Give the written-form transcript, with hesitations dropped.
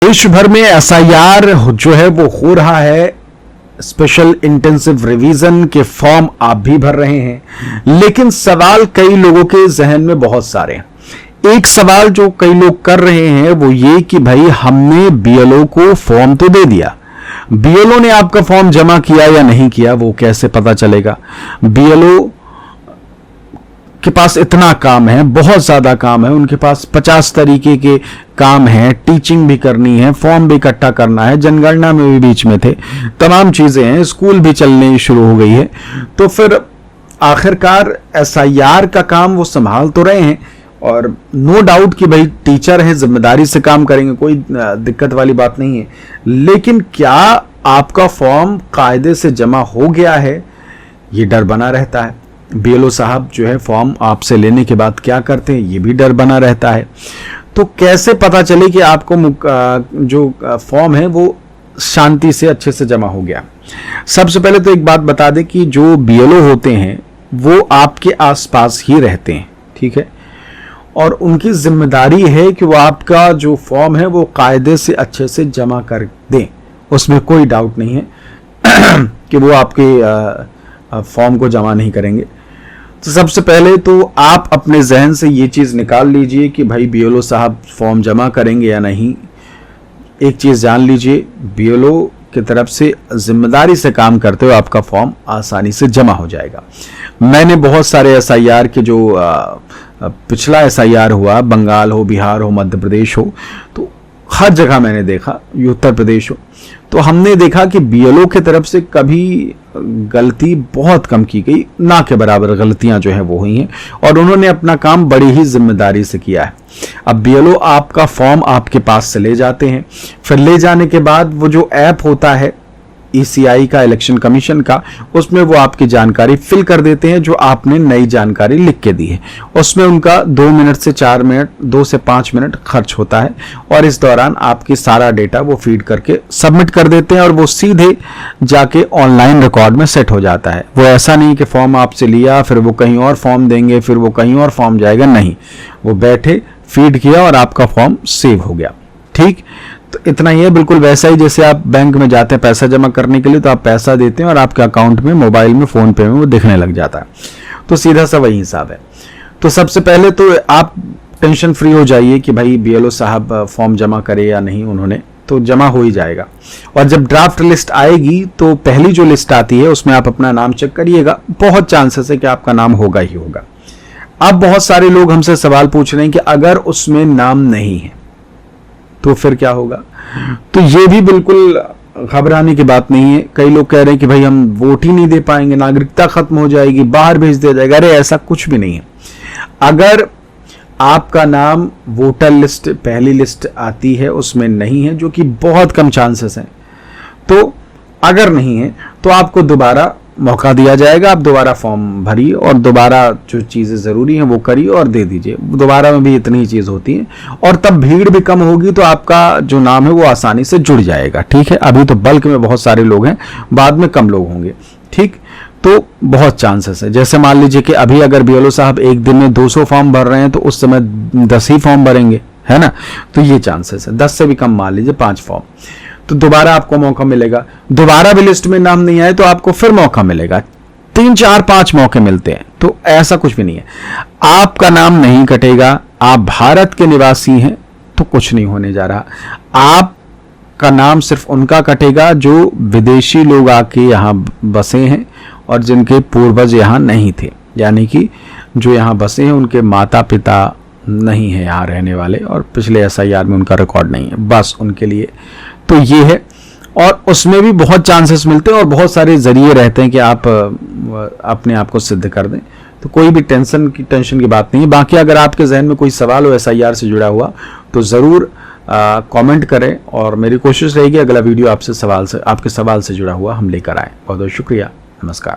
देश भर में एसआईआर जो है वो हो रहा है। स्पेशल इंटेंसिव रिवीजन के फॉर्म आप भी भर रहे हैं, लेकिन सवाल कई लोगों के जहन में बहुत सारे हैं। एक सवाल जो कई लोग कर रहे हैं वो ये कि भाई हमने बीएलओ को फॉर्म तो दे दिया, बीएलओ ने आपका फॉर्म जमा किया या नहीं किया वो कैसे पता चलेगा? बीएलओ के पास इतना काम है, बहुत ज्यादा काम है, उनके पास 50 तरीके के काम है, टीचिंग भी करनी है, फॉर्म भी इकट्ठा करना है, जनगणना में भी बीच में थे, तमाम चीजें हैं, स्कूल भी चलने शुरू हो गई है। तो फिर आखिरकार एसआईआर का काम वो संभाल तो रहे हैं, और नो डाउट कि भाई टीचर है, जिम्मेदारी से काम करेंगे, कोई दिक्कत वाली बात नहीं है। लेकिन क्या आपका फॉर्म कायदे से जमा हो गया है, ये डर बना रहता है। बीएलओ साहब जो है फॉर्म आपसे लेने के बाद क्या करते हैं, ये भी डर बना रहता है। तो कैसे पता चले कि आपको जो फॉर्म है वो शांति से अच्छे से जमा हो गया? सबसे पहले तो एक बात बता दें कि जो बीएलओ होते हैं वो आपके आसपास ही रहते हैं, ठीक है, और उनकी जिम्मेदारी है कि वो आपका जो फॉर्म है वो कायदे से अच्छे से जमा कर दें। उसमें कोई डाउट नहीं है कि वो आपके फॉर्म को जमा नहीं करेंगे। तो सबसे पहले तो आप अपने जहन से ये चीज़ निकाल लीजिए कि भाई बीएलओ साहब फॉर्म जमा करेंगे या नहीं। एक चीज़ जान लीजिए, बीएलओ की तरफ से जिम्मेदारी से काम करते हुए आपका फॉर्म आसानी से जमा हो जाएगा। मैंने बहुत सारे एसआईआर के जो पिछला एसआईआर हुआ, बंगाल हो, बिहार हो, मध्य प्रदेश हो, तो हर जगह मैंने देखा, उत्तर प्रदेश हो, तो हमने देखा कि बीएलओ की तरफ से कभी गलती बहुत कम की गई, ना के बराबर गलतियां जो है वो हुई हैं, और उन्होंने अपना काम बड़ी ही जिम्मेदारी से किया है। अब बीएलओ आपका फॉर्म आपके पास से ले जाते हैं, फिर ले जाने के बाद वो जो ऐप होता है ईसीआई का, इलेक्शन कमीशन का, उसमें वो आपकी जानकारी फिल कर देते हैं जो आपने नई जानकारी लिख के दी है। उसमें उनका 2 मिनट से 4 मिनट, 2 से 5 मिनट खर्च होता है, और इस दौरान आपकी सारा डेटा वो फीड करके सबमिट कर देते हैं, और वो सीधे जाके ऑनलाइन रिकॉर्ड में सेट हो जाता है। वो ऐसा नहीं कि फॉर्म आपसे लिया फिर वो कहीं और फॉर्म देंगे, फिर वो कहीं और फॉर्म जाएगा, नहीं, वो बैठे फीड किया और आपका फॉर्म सेव हो गया। ठीक, तो इतना ही है। बिल्कुल वैसा ही जैसे आप बैंक में जाते हैं पैसा जमा करने के लिए, तो आप पैसा देते हैं और आपके अकाउंट में, मोबाइल में, फोन पे में वो दिखने लग जाता है। तो सीधा सा वही हिसाब है। तो सबसे पहले तो आप टेंशन फ्री हो जाइए कि भाई बीएलओ साहब फॉर्म जमा करे या नहीं, उन्होंने तो जमा हो ही जाएगा। और जब ड्राफ्ट लिस्ट आएगी तो पहली जो लिस्ट आती है उसमें आप अपना नाम चेक करिएगा, बहुत चांसेस है कि आपका नाम होगा ही होगा। अब बहुत सारे लोग हमसे सवाल पूछ रहे हैं कि अगर उसमें नाम नहीं है तो फिर क्या होगा? तो ये भी बिल्कुल घबराने की बात नहीं है। कई लोग कह रहे हैं कि भाई हम वोट ही नहीं दे पाएंगे, नागरिकता खत्म हो जाएगी, बाहर भेज दिया जाएगा। अरे ऐसा कुछ भी नहीं है। अगर आपका नाम वोटर लिस्ट, पहली लिस्ट आती है, उसमें नहीं है, जो कि बहुत कम चांसेस हैं, तो अगर नहीं है तो आपको दोबारा मौका दिया जाएगा। आप दोबारा फॉर्म भरिए और दोबारा जो चीज़ें ज़रूरी हैं वो करिए और दे दीजिए। दोबारा में भी इतनी ही चीज़ होती है, और तब भीड़ भी कम होगी तो आपका जो नाम है वो आसानी से जुड़ जाएगा। ठीक है, अभी तो बल्क में बहुत सारे लोग हैं, बाद में कम लोग होंगे। ठीक, तो बहुत चांसेस है। जैसे मान लीजिए कि अभी अगर बीएलओ साहब एक दिन में 200 फॉर्म भर रहे हैं तो उस समय 10 ही फॉर्म भरेंगे, है ना, तो ये चांसेस है। 10 से भी कम, मान लीजिए 5 फॉर्म, तो दोबारा आपको मौका मिलेगा। दोबारा भी लिस्ट में नाम नहीं आए तो आपको फिर मौका मिलेगा। 3, 4, 5 मौके मिलते हैं। तो ऐसा कुछ भी नहीं है, आपका नाम नहीं कटेगा। आप भारत के निवासी हैं तो कुछ नहीं होने जा रहा। आपका नाम सिर्फ उनका कटेगा जो विदेशी लोग आके यहाँ बसे हैं और जिनके पूर्वज यहाँ नहीं थे, यानी कि जो यहाँ बसे हैं उनके माता पिता नहीं है यहाँ रहने वाले, और पिछले एसआईआर में उनका रिकॉर्ड नहीं है, बस उनके लिए तो ये है। और उसमें भी बहुत चांसेस मिलते हैं और बहुत सारे जरिए रहते हैं कि आप अपने आप को सिद्ध कर दें। तो कोई भी टेंशन की बात नहीं है। बाकी अगर आपके जहन में कोई सवाल हो एसआईआर से जुड़ा हुआ तो ज़रूर कमेंट करें, और मेरी कोशिश रहेगी अगला वीडियो आपके सवाल से जुड़ा हुआ हम लेकर आए। बहुत बहुत शुक्रिया, नमस्कार।